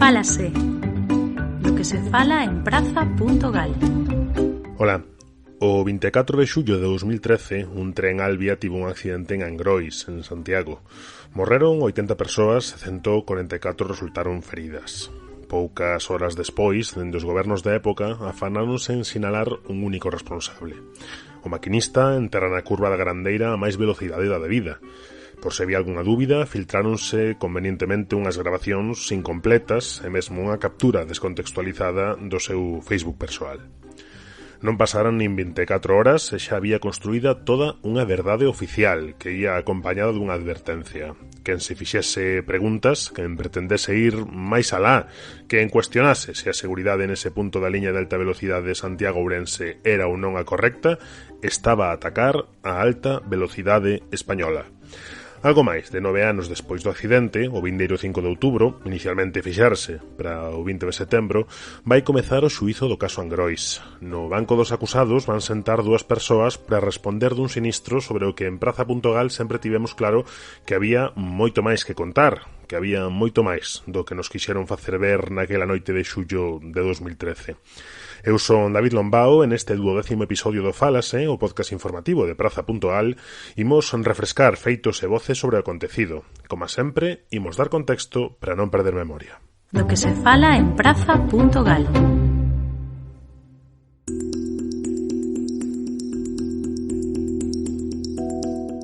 Fálase. Do que se fala en praza.gal. Ola. O 24 de xullo de 2013, un tren Alvia tivo un accidente en Angrois, en Santiago. Morreron 80 persoas e 144 resultaron feridas. Poucas horas despois, dende os gobernos da época, afanáronse en sinalar un único responsable. O maquinista enterra na curva da Grandeira a máis velocidade da debida. Por se había algunha dúbida, filtráronse convenientemente unhas grabacións incompletas e mesmo unha captura descontextualizada do seu Facebook persoal. Non pasaran nin 24 horas e xa había construída toda unha verdade oficial que ia acompañada dunha advertencia. Quen se fixese preguntas, quen pretendese ir máis alá, quen cuestionase se a seguridade nese punto da liña de alta velocidade de Santiago-Ourense era ou non a correcta, estaba a atacar a alta velocidade española. Algo máis de 9 anos despois do accidente, o vindeiro 5 de outubro, inicialmente fixarse para o 20 de setembro, vai comezar o xuízo do caso Angrois. No banco dos acusados van sentar dúas persoas para responder dun sinistro sobre o que en praza.gal sempre tivemos claro que había moito máis que contar, que había moito máis do que nos quixeron facer ver naquela noite de xullo de 2013. Eu son David Lombao, en este 12º episodio do Fálase, o podcast informativo de praza.gal, imos refrescar feitos e voces sobre o acontecido. Como sempre, imos dar contexto para non perder memoria. Do que se fala en praza.gal.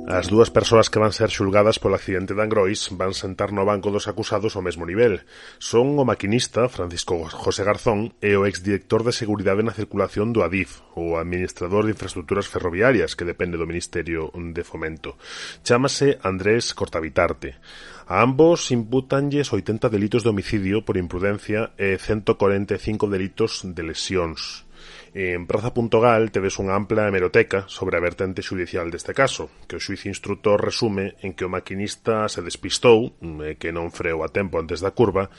As dúas persoas que van ser xulgadas polo accidente de Angrois van sentar no banco dos acusados ao mesmo nivel. Son o maquinista Francisco José Garzón e o exdirector de Seguridade na Circulación do Adif, o administrador de infraestructuras ferroviarias que depende do Ministerio de Fomento. Chámase Andrés Cortabitarte. A ambos impútanlles 80 delitos de homicidio por imprudencia e 145 delitos de lesións. En praza.gal tedes unha ampla hemeroteca sobre a vertente xudicial deste caso, que o xuiz instructor resume en que o maquinista se despistou, que non freou a tempo antes da curva,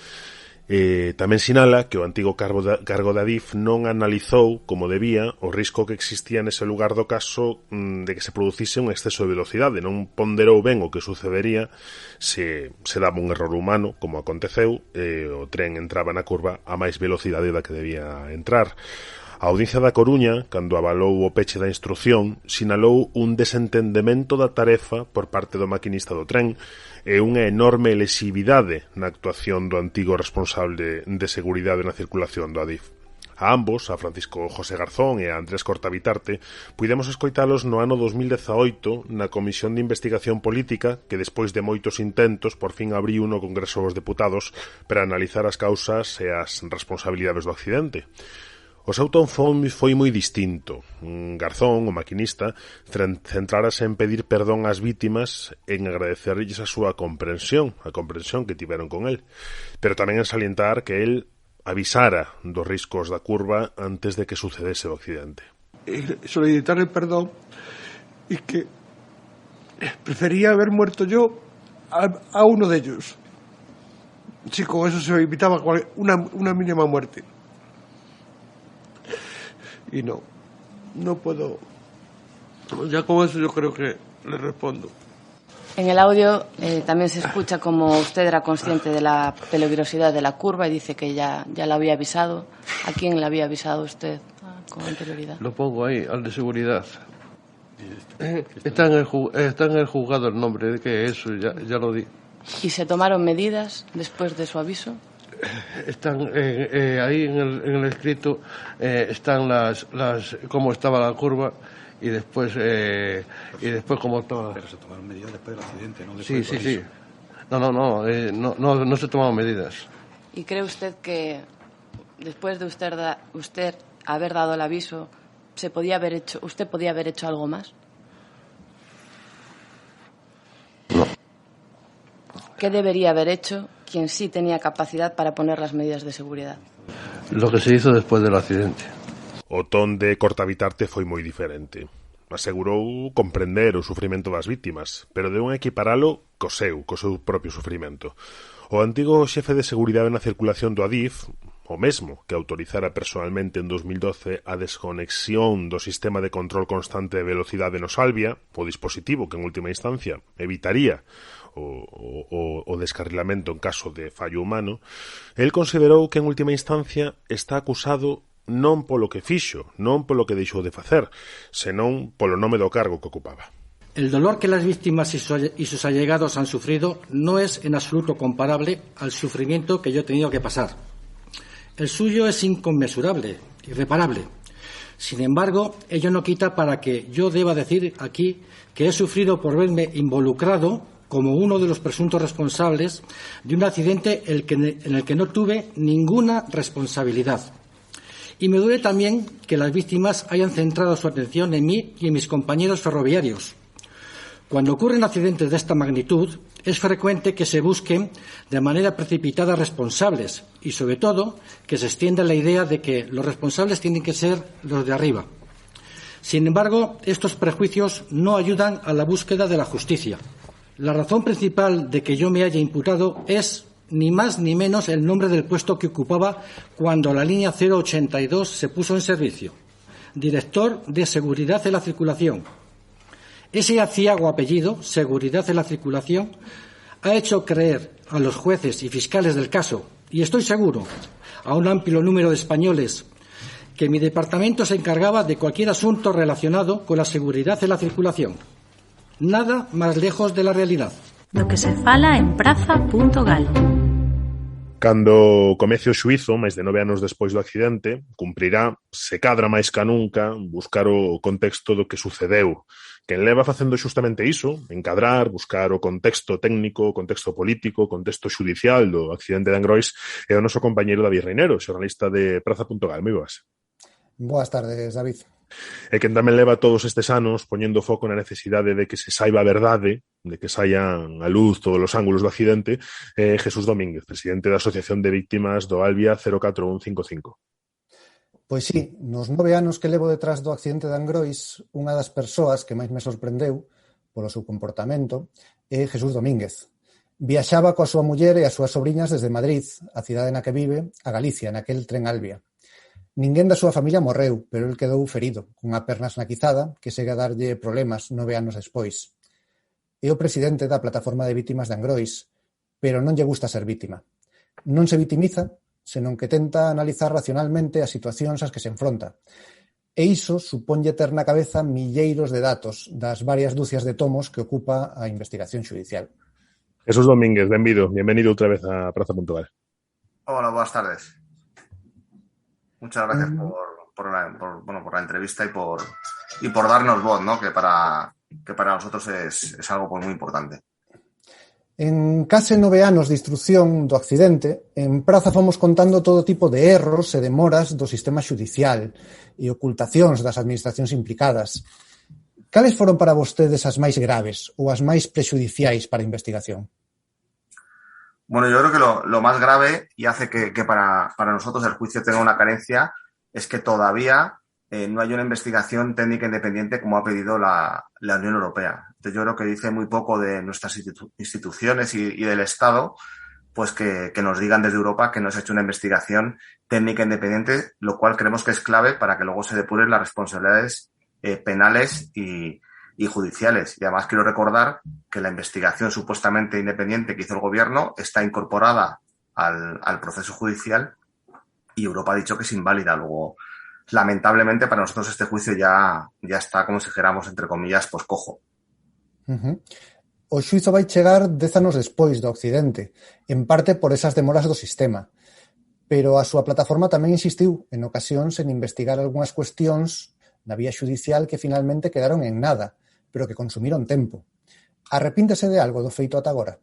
tamén sinala que o antigo cargo da DIF non analizou como debía o risco que existía nese lugar do caso de que se producise un exceso de velocidade, non ponderou ben o que sucedería se daba un error humano, como aconteceu, e o tren entraba na curva a máis velocidade da que debía entrar. A Audiencia da Coruña, cando avalou o peche da instrución, sinalou un desentendemento da tarefa por parte do maquinista do tren e unha enorme lesividade na actuación do antigo responsable de seguridade na circulación do Adif. A ambos, a Francisco José Garzón e a Andrés Cortabitarte, puidemos escoitalos no ano 2018 na Comisión de Investigación Política que despois de moitos intentos por fin abriu no Congreso dos Deputados para analizar as causas e as responsabilidades do accidente. O seu ton foi moi distinto. Garzón, o maquinista, centrárase en pedir perdón ás vítimas e en agradecerlles a súa comprensión, a comprensión que tiveron con el, pero tamén en salientar que el avisara dos riscos da curva antes de que sucedese o accidente. Solicitarle perdón y que prefería haber muerto yo a uno de ellos. Si con eso se evitaba una mínima muerte. Y no puedo. Ya con eso yo creo que le respondo. En el audio también se escucha como usted era consciente de la peligrosidad de la curva y dice que ya la había avisado. ¿A quién le había avisado usted con anterioridad? Lo pongo ahí, al de seguridad. Está en el juzgado el nombre, de que eso ya lo di. ¿Y se tomaron medidas después de su aviso? Están ahí en el escrito, están las cómo estaba la curva y después cómo estaba. Pero se tomaron medidas después del accidente, ¿no? Sí. No se tomaron medidas. ¿Y cree usted que después de usted haber dado el aviso, usted podía haber hecho algo más? No. ¿Qué debería haber hecho quien sí tenía capacidad para poner las medidas de seguridad? Lo que se hizo después del accidente. O ton de Cortabitarte foi moi diferente. Asegurou comprender o sufrimento das vítimas, pero deu un equiparalo co seu propio sufrimento. O antigo xefe de seguridade na circulación do Adif, o mesmo que autorizara personalmente en 2012 a desconexión do sistema de control constante de velocidade no Salvia, o dispositivo que en última instancia evitaría o descarrilamento en caso de fallo humano, el considerou que en última instancia está acusado non polo que fixo, non polo que deixou de facer, senón polo nome do cargo que ocupaba. El dolor que las víctimas y sus allegados han sufrido no es en absoluto comparable al sufrimiento que yo he tenido que pasar. El suyo es inconmensurable, irreparable. Sin embargo, ello no quita para que yo deba decir aquí que he sufrido por verme involucrado como uno de los presuntos responsables de un accidente en el que no tuve ninguna responsabilidad. Y me duele también que las víctimas hayan centrado su atención en mí y en mis compañeros ferroviarios. Cuando ocurren accidentes de esta magnitud, es frecuente que se busquen de manera precipitada responsables y, sobre todo, que se extienda la idea de que los responsables tienen que ser los de arriba. Sin embargo, estos prejuicios no ayudan a la búsqueda de la justicia. La razón principal de que yo me haya imputado es ni más ni menos el nombre del puesto que ocupaba cuando la línea 082 se puso en servicio: director de Seguridad en la Circulación. Ese aciago apellido, Seguridad en la Circulación, ha hecho creer a los jueces y fiscales del caso, y estoy seguro, a un amplio número de españoles, que mi departamento se encargaba de cualquier asunto relacionado con la seguridad en la circulación. Nada más lejos de la realidad. Lo que se fala en praza.gal. Cando comece o xuízo, máis de 9 anos despois do accidente, cumprirá, se cadra máis ca nunca, buscar o contexto do que sucedeu. Quen leva facendo xustamente iso, encadrar, buscar o contexto técnico, o contexto político, o contexto xudicial do accidente de Angrois, é o noso compañeiro David Reinero, xornalista de praza.gal. Moi boas. Boas tardes, David. E quen tamén leva todos estes anos poñendo foco na necesidade de que se saiba a verdade, de que saian a luz todos os ángulos do accidente, Jesús Domínguez, presidente da Asociación de Víctimas do Albia 04155. Pois sí, nos 9 anos que levo detrás do accidente de Angrois, unha das persoas que máis me sorprendeu polo seu comportamento é Jesús Domínguez. Viaxaba coa súa muller e as súas sobriñas desde Madrid, a cidade na que vive, a Galicia, naquel tren Albia. Ninguén da súa familia morreu, pero el quedou ferido, cunha perna esnaquizada que segue a darlle problemas 9 anos despois. É o presidente da Plataforma de Vítimas de Angrois, pero non lle gusta ser vítima. Non se vitimiza, senón que tenta analizar racionalmente as situacións ás que se enfronta. E iso suponlle ter na cabeza milleiros de datos das varias dúcias de tomos que ocupa a investigación xudicial. Jesús Domínguez, benvido outra vez a Praza.gal. Hola, buenas tardes. Muchas gracias por la entrevista y por darnos voz, ¿no? Que para nosotros es algo pues muy importante. En case 9 anos de instrucción do accidente, en Praza fomos contando todo tipo de erros e demoras do sistema xudicial e ocultacións das administracións implicadas. Cales foron para vostedes as máis graves ou as máis prexudiciais para a investigación? Bueno, yo creo que lo más grave y hace que para nosotros el juicio tenga una carencia es que todavía no hay una investigación técnica independiente como ha pedido la Unión Europea. Entonces yo creo que dice muy poco de nuestras instituciones y del Estado, pues que nos digan desde Europa que no se ha hecho una investigación técnica independiente, lo cual creemos que es clave para que luego se depuren las responsabilidades penales y judiciales. Y además quiero recordar que la investigación supuestamente independiente que hizo el gobierno está incorporada al proceso judicial y Europa ha dicho que es inválida. Luego, lamentablemente para nosotros este juicio ya está, como si dijéramos, entre comillas, pues cojo. Uh-huh. O xuizo vai chegar 10 anos despois do accidente, en parte por esas demoras do sistema. Pero a súa plataforma tamén insistiu en ocasións en investigar algunhas cuestións na vía xudicial que finalmente quedaron en nada, pero que consumiron tempo. Arrepíntese de algo do feito ata agora?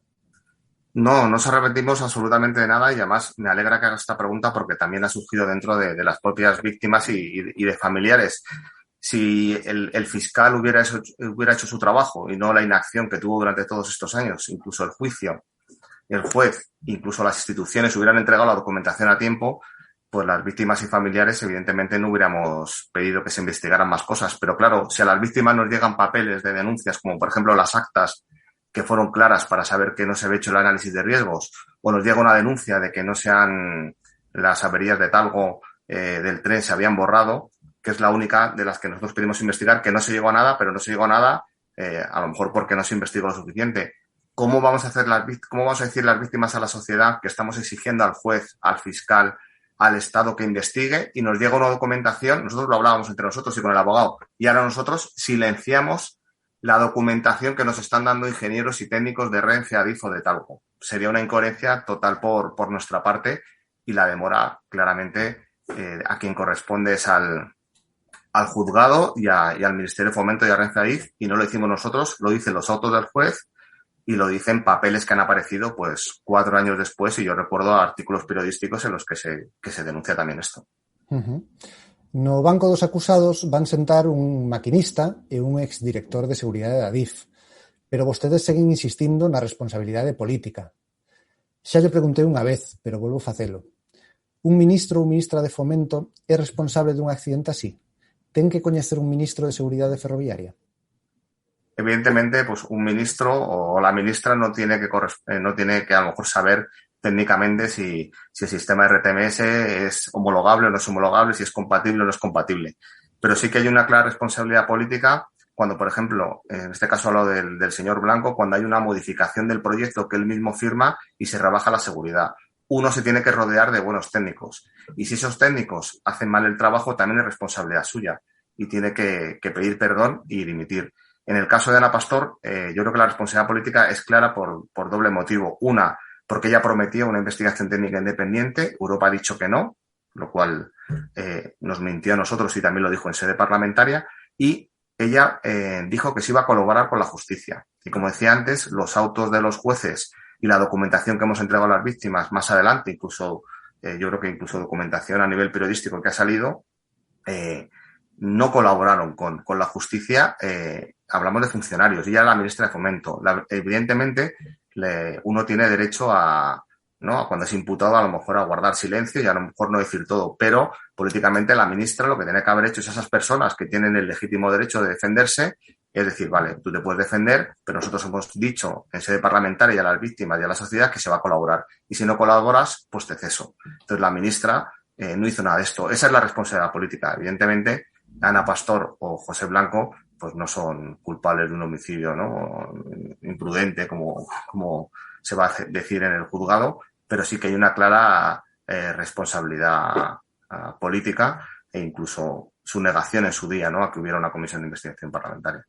No nos arrepentimos absolutamente de nada y además me alegra que haga esta pregunta porque también ha surgido dentro de las propias víctimas y de familiares. Si el fiscal hubiera hecho su trabajo y no la inacción que tuvo durante todos estos años, incluso el juicio, el juez, incluso las instituciones hubieran entregado la documentación a tiempo, pues las víctimas y familiares evidentemente no hubiéramos pedido que se investigaran más cosas. Pero claro, si a las víctimas nos llegan papeles de denuncias, como por ejemplo las actas que fueron claras para saber que no se había hecho el análisis de riesgos, o nos llega una denuncia de que no se han las averías de Talgo del tren se habían borrado, que es la única de las que nosotros pedimos investigar, que no se llegó a nada, pero no se llegó a nada a lo mejor porque no se investigó lo suficiente. ¿Cómo vamos a decir las víctimas a la sociedad que estamos exigiendo al juez, al fiscal, al Estado que investigue y nos llega una documentación? Nosotros lo hablábamos entre nosotros y con el abogado, y ahora nosotros silenciamos la documentación que nos están dando ingenieros y técnicos de Renfe, Adif o de Talgo. Sería una incoherencia total por nuestra parte, y la demora claramente a quien corresponde es al juzgado y al Ministerio de Fomento y a Renfe Adif, y no lo decimos nosotros, lo dicen los autos del juez y lo dicen papeles que han aparecido pues 4 años después, y yo recuerdo artículos periodísticos en los que se denuncia también esto. No banco dos acusados van sentar un maquinista e un exdirector de seguridade da Adif, pero vostedes seguen insistindo na responsabilidade política. Xa lle preguntei unha vez, pero volvo a facelo. Un ministro ou ministra de Fomento é responsable dun accidente así? Ten que coñecer un ministro de Seguridade Ferroviaria? Evidentemente, pues un ministro o la ministra no tiene que a lo mejor saber técnicamente si el sistema RTMS es homologable o no es homologable, si es compatible o no es compatible. Pero sí que hay una clara responsabilidad política cuando, por ejemplo, en este caso hablo del señor Blanco, cuando hay una modificación del proyecto que él mismo firma y se rebaja la seguridad. Uno se tiene que rodear de buenos técnicos. Y si esos técnicos hacen mal el trabajo, también es responsabilidad suya. Y tiene que pedir perdón y dimitir. En el caso de Ana Pastor, yo creo que la responsabilidad política es clara por doble motivo. Una, porque ella prometía una investigación técnica independiente. Europa ha dicho que no, lo cual nos mintió a nosotros y también lo dijo en sede parlamentaria. Y ella dijo que se iba a colaborar con la justicia. Y como decía antes, los autos de los jueces y la documentación que hemos entregado a las víctimas más adelante, incluso yo creo que incluso documentación a nivel periodístico que ha salido, no colaboraron con la justicia. Hablamos de funcionarios, y ya la ministra de Fomento. Evidentemente, uno tiene derecho a cuando es imputado, a lo mejor a guardar silencio y a lo mejor no decir todo, pero políticamente la ministra lo que tiene que haber hecho es a esas personas que tienen el legítimo derecho de defenderse, es decir, vale, tú te puedes defender, pero nosotros hemos dicho en sede parlamentaria y a las víctimas y a la sociedad que se va a colaborar, y si no colaboras, pues te ceso. Entonces la ministra no hizo nada de esto. Esa es la responsabilidad política. Evidentemente, Ana Pastor o José Blanco pues no son culpables de un homicidio, ¿no?, imprudente, como se va a decir en el juzgado, pero sí que hay una clara responsabilidad política e incluso su negación en su día, ¿no?, a que hubiera una comisión de investigación parlamentaria.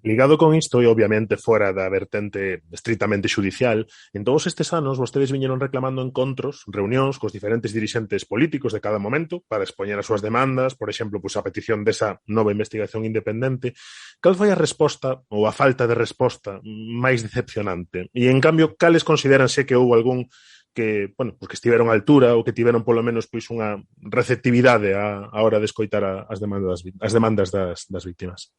Ligado con isto e obviamente fora da vertente estritamente xudicial, en todos estes anos vostedes viñeron reclamando encontros, reunións cos diferentes dirixentes políticos de cada momento para expoñer as súas demandas, por exemplo, a petición desa nova investigación independente. Cal foi a resposta ou a falta de resposta máis decepcionante? E, en cambio, cales consideranse que houve algún que, bueno, pues que estiveron á altura ou que tiveron polo menos pois unha receptividade a hora de escoitar as demandas das víctimas?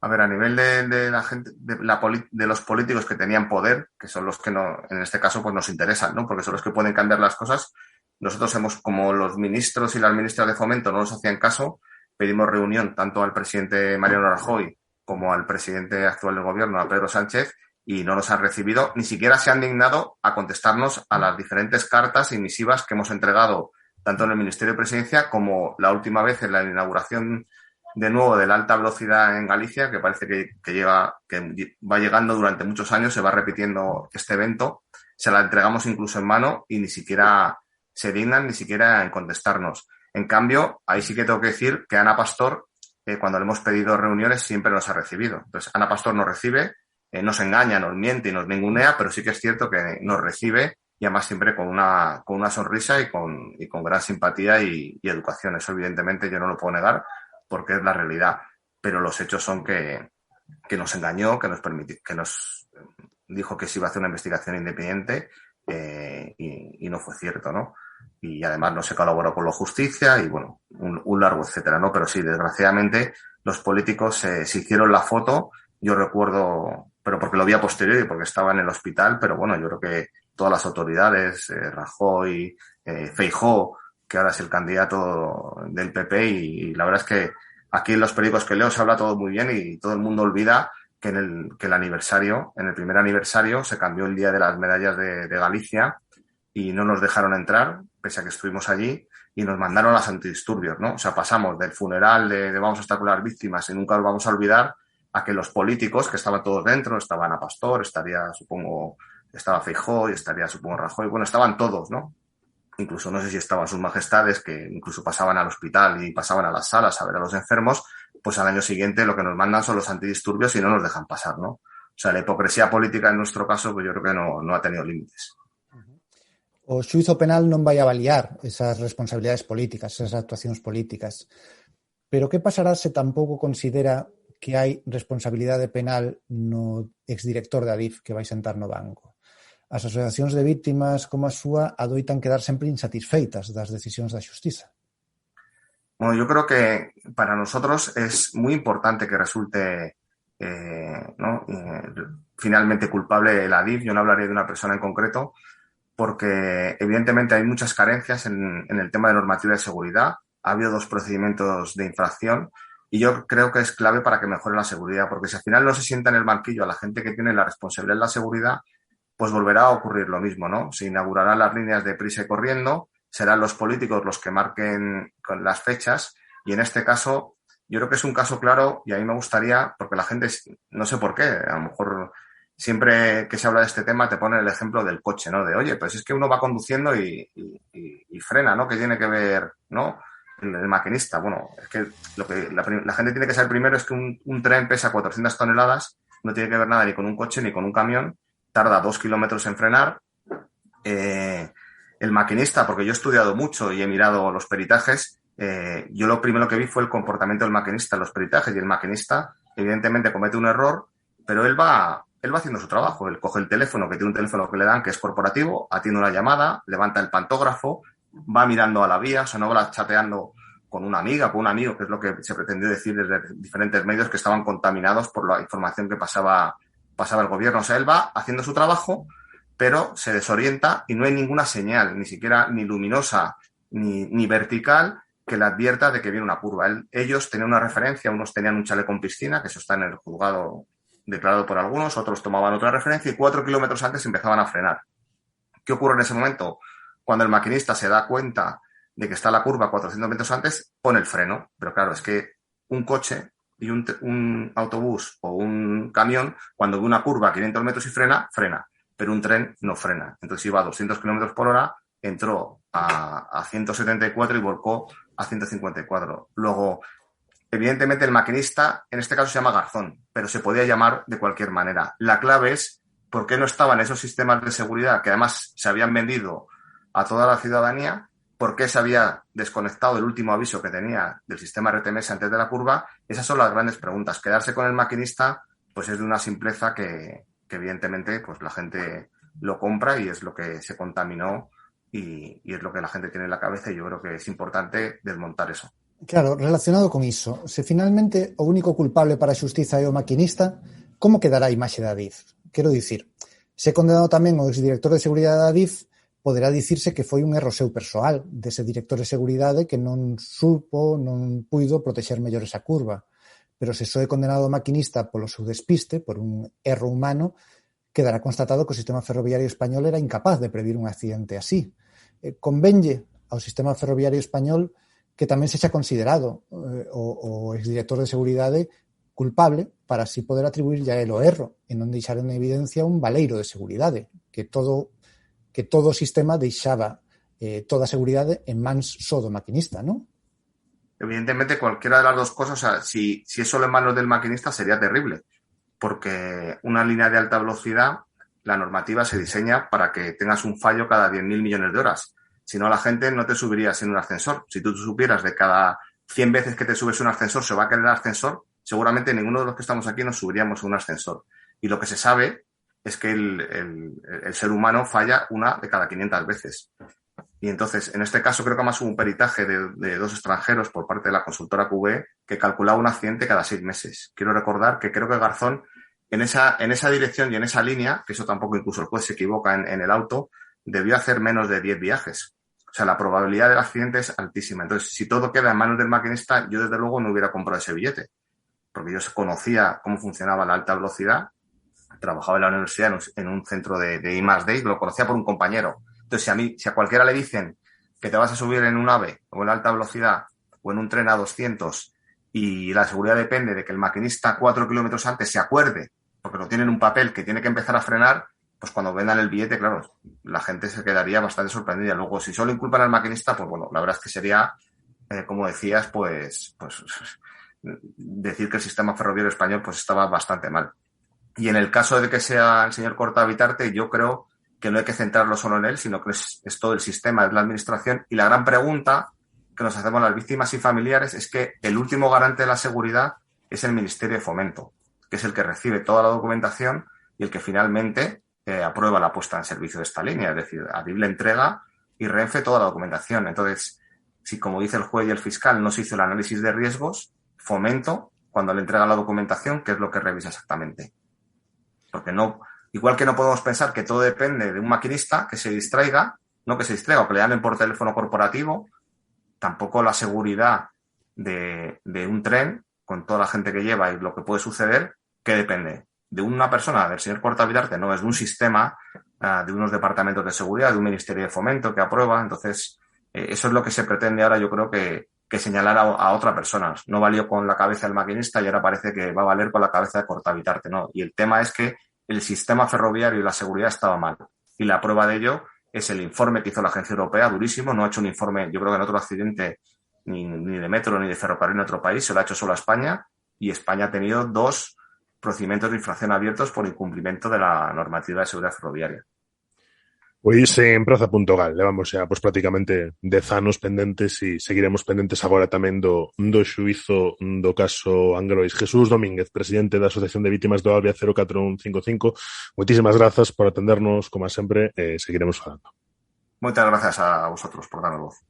A ver, a nivel de la gente, de los políticos que tenían poder, que son los que no, en este caso, pues nos interesan, ¿no?, porque son los que pueden cambiar las cosas. Nosotros como los ministros y las ministras de Fomento no nos hacían caso, pedimos reunión tanto al presidente Mariano Rajoy como al presidente actual del gobierno, a Pedro Sánchez, y no nos han recibido, ni siquiera se han dignado a contestarnos a las diferentes cartas y misivas que hemos entregado tanto en el Ministerio de Presidencia como la última vez en la inauguración de nuevo de la alta velocidad en Galicia, que parece que va llegando durante muchos años, se va repitiendo este evento. Se la entregamos incluso en mano y ni siquiera se dignan ni siquiera en contestarnos. En cambio, ahí sí que tengo que decir que Ana Pastor, cuando le hemos pedido reuniones, siempre nos ha recibido. Entonces, Ana Pastor nos recibe, nos engaña, nos miente y nos ningunea, pero sí que es cierto que nos recibe, y además siempre con una sonrisa y con gran simpatía y educación. Eso, evidentemente, yo no lo puedo negar, porque es la realidad, pero los hechos son que nos engañó, que nos dijo que se iba a hacer una investigación independiente y no fue cierto, ¿no? Y además no se colaboró con la justicia y, bueno, un largo etcétera, ¿no? Pero sí, desgraciadamente, los políticos se hicieron la foto. Yo recuerdo, pero porque lo vi a posteriori, porque estaba en el hospital, pero bueno, yo creo que todas las autoridades, Rajoy, Feijóo, que ahora es el candidato del PP, y la verdad es que aquí en los periódicos que leo se habla todo muy bien y todo el mundo olvida que en el primer aniversario se cambió el día de las medallas de Galicia y no nos dejaron entrar, pese a que estuvimos allí, y nos mandaron a los antidisturbios, ¿no? O sea, pasamos del funeral de vamos a estar víctimas y nunca lo vamos a olvidar, a que los políticos, que estaban todos dentro, estaba Ana Pastor, estaba Feijóo y estaría, supongo, Rajoy, bueno, estaban todos, ¿no? Incluso no sé si estaban sus majestades, que incluso pasaban al hospital y pasaban a las salas a ver a los enfermos, pues al año siguiente lo que nos mandan son los antidisturbios y no nos dejan pasar, ¿no? O sea, la hipocresía política en nuestro caso, pues yo creo que no ha tenido límites. O xuízo penal non vai avaliar esas responsabilidades políticas, esas actuacións políticas. Pero que pasará se tampouco considera que hai responsabilidade penal no exdirector de Adif que vai sentar no banco? As asociacións de víctimas como a súa adoitan quedar sempre insatisfeitas das decisións da xustiza. Bueno, yo creo que para nosotros es muy importante que resulte finalmente culpable el Adif. Yo no hablaré de una persona en concreto, porque evidentemente hay muchas carencias en el tema de normativa de seguridad. Ha habido 2 procedimientos de infracción y yo creo que es clave para que mejore la seguridad, porque si al final no se sienta en el banquillo a la gente que tiene la responsabilidad de la seguridad, pues volverá a ocurrir lo mismo, ¿no? Se inaugurarán las líneas de prisa y corriendo, serán los políticos los que marquen con las fechas, y en este caso yo creo que es un caso claro, y a mí me gustaría, porque la gente, no sé por qué, a lo mejor siempre que se habla de este tema te ponen el ejemplo del coche, ¿no? De, oye, pues es que uno va conduciendo y frena, ¿no? ¿Qué tiene que ver, no? El maquinista. Bueno, es que lo que la gente tiene que saber primero es que un tren pesa 400 toneladas, no tiene que ver nada ni con un coche ni con un camión, tarda 2 kilómetros en frenar. El maquinista, porque yo he estudiado mucho y he mirado los peritajes, yo lo primero que vi fue el comportamiento del maquinista en los peritajes, y el maquinista evidentemente comete un error, pero él va haciendo su trabajo. Él coge el teléfono, que tiene un teléfono que le dan, que es corporativo, atiende una llamada, levanta el pantógrafo, va mirando a la vía, o sea, no va chateando con una amiga, con un amigo, que es lo que se pretendió decir desde diferentes medios, que estaban contaminados por la información que pasaba el gobierno. O sea, él va haciendo su trabajo, pero se desorienta y no hay ninguna señal, ni siquiera ni luminosa ni vertical, que le advierta de que viene una curva. Ellos tenían una referencia, unos tenían un chaleco con piscina, que eso está en el juzgado declarado por algunos, otros tomaban otra referencia y 4 kilómetros antes empezaban a frenar. ¿Qué ocurre en ese momento? Cuando el maquinista se da cuenta de que está la curva 400 metros antes, pone el freno. Pero claro, es que un coche y un autobús o un camión, cuando ve una curva a 500 metros y frena, pero un tren no frena. Entonces iba a 200 kilómetros por hora, entró a 174 y volcó a 154. Luego, evidentemente el maquinista, en este caso se llama Garzón, pero se podía llamar de cualquier manera. La clave es por qué no estaban esos sistemas de seguridad que además se habían vendido a toda la ciudadanía, por qué se había desconectado el último aviso que tenía del sistema RTMS antes de la curva. Esas son las grandes preguntas. Quedarse con el maquinista pues es de una simpleza que evidentemente pues la gente lo compra y es lo que se contaminó y es lo que la gente tiene en la cabeza, y yo creo que es importante desmontar eso. Claro, relacionado con iso, se finalmente o único culpable para a xustiza é o maquinista, como quedará a imaxe da Adif? Quero dicir, se condenado tamén o exdirector de seguridade da Adif, poderá dicirse que foi un erro seu persoal, dese director de seguridade que non puido protexer mellor esa curva. Pero se só é condenado o maquinista polo seu despiste, por un erro humano, quedará constatado que o sistema ferroviario español era incapaz de previr un accidente así. Convenlle ao sistema ferroviario español que tamén sexa considerado o exdirector de seguridade culpable para así poder atribuir a él o erro e non deixar en evidencia un baleiro de seguridade, que todo o sistema deixaba toda a seguridade en mans só do maquinista, ¿no? Evidentemente cualquiera de las dos cosas, o sea, si es solo en manos del maquinista sería terrible, porque una línea de alta velocidad, la normativa se diseña para que tengas un fallo cada 10.000 millones de horas. Si no, la gente no te subirías en un ascensor. Si tú supieras de cada 100 veces que te subes un ascensor se va a caer el ascensor, seguramente ninguno de los que estamos aquí nos subiríamos a un ascensor. Y lo que se sabe es que el ser humano falla una de cada 500 veces. Y entonces, en este caso, creo que más hubo un peritaje de 2 extranjeros por parte de la consultora QV que calculaba un accidente cada 6 meses. Quiero recordar que creo que Garzón, en esa dirección y en esa línea, que eso tampoco incluso el juez se equivoca en el auto, debió hacer menos de 10 viajes. O sea, la probabilidad del accidente es altísima. Entonces, si todo queda en manos del maquinista, yo desde luego no hubiera comprado ese billete, porque yo conocía cómo funcionaba la alta velocidad, trabajaba en la universidad en un centro de I+D, lo conocía por un compañero. Entonces, si a cualquiera le dicen que te vas a subir en un AVE o en alta velocidad o en un tren a 200 y la seguridad depende de que el maquinista 4 kilómetros antes se acuerde, porque lo tiene en un papel que tiene que empezar a frenar, pues cuando vendan el billete, claro, la gente se quedaría bastante sorprendida. Luego, si solo inculpan al maquinista, pues bueno, la verdad es que sería, como decías, pues decir que el sistema ferroviario español pues estaba bastante mal. Y en el caso de que sea el señor Corta-Bitarte, yo creo que no hay que centrarlo solo en él, sino que es todo el sistema, es la administración. Y la gran pregunta que nos hacemos las víctimas y familiares es que el último garante de la seguridad es el Ministerio de Fomento, que es el que recibe toda la documentación y el que finalmente aprueba la puesta en servicio de esta línea. Es decir, Adif le entrega y Renfe toda la documentación. Entonces, si como dice el juez y el fiscal no se hizo el análisis de riesgos, Fomento, cuando le entrega la documentación, ¿qué es lo que revisa exactamente? Porque no, igual que no podemos pensar que todo depende de un maquinista que se distraiga, no que se distraiga o que le llamen por teléfono corporativo, tampoco la seguridad de un tren, con toda la gente que lleva y lo que puede suceder, ¿qué depende? De una persona, del señor Corta-Bitarte, no, es de un sistema, de unos departamentos de seguridad, de un ministerio de fomento que aprueba. Entonces, eso es lo que se pretende ahora, yo creo que señalar a otra persona. No valió con la cabeza del maquinista y ahora parece que va a valer con la cabeza de Corta-Bitarte, ¿no? Y el tema es que el sistema ferroviario y la seguridad estaba mal. Y la prueba de ello es el informe que hizo la Agencia Europea, durísimo. No ha hecho un informe, yo creo que en otro accidente, ni de metro ni de ferrocarril en otro país, se lo ha hecho solo a España. Y España ha tenido 2 procedimientos de infracción abiertos por incumplimiento de la normativa de seguridad ferroviaria. Pois en Praza.gal levamos xa pois prácticamente 10 anos pendentes e seguiremos pendentes agora tamén do xuízo do caso Angrois. Jesús Domínguez, presidente da Asociación de Vítimas do Albia 04155, moitísimas grazas por atendernos, como sempre, e seguiremos falando. Moitas grazas a vosotros por darnos voz.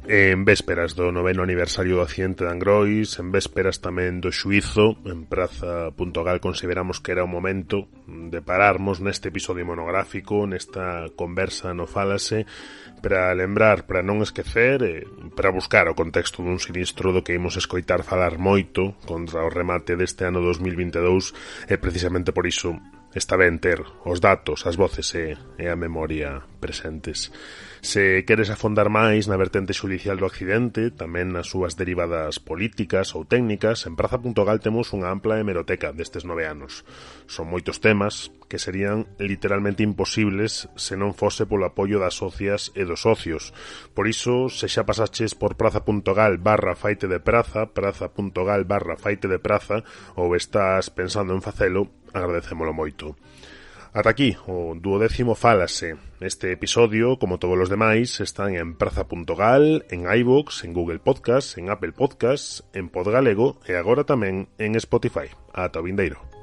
En vésperas do 9º aniversario do accidente de Angrois, en vésperas tamén do xuízo, en Praza.gal consideramos que era o momento de pararmos neste episodio monográfico, nesta conversa no Fálase, para lembrar, para non esquecer, para buscar o contexto dun sinistro do que imos escoitar falar moito contra o remate deste ano 2022, e precisamente por iso está ben ter os datos, as voces e a memoria presentes. Se queres afondar máis na vertente xudicial do accidente, tamén nas súas derivadas políticas ou técnicas, en Praza.gal temos unha ampla hemeroteca destes 9 anos. Son moitos temas que serían literalmente imposibles se non fose polo apoio das socias e dos socios. Por iso, se xa pasaches por Praza.gal/faite de praza, Praza.gal/faite de praza, ou estás pensando en facelo, agradecémolo moito. Ata aquí, o 12º Fálase. Este episodio, como todos os demais, están en Praza.gal, en iVoox, en Google Podcast, en Apple Podcast, en Podgalego e agora tamén en Spotify. Ata o vindeiro.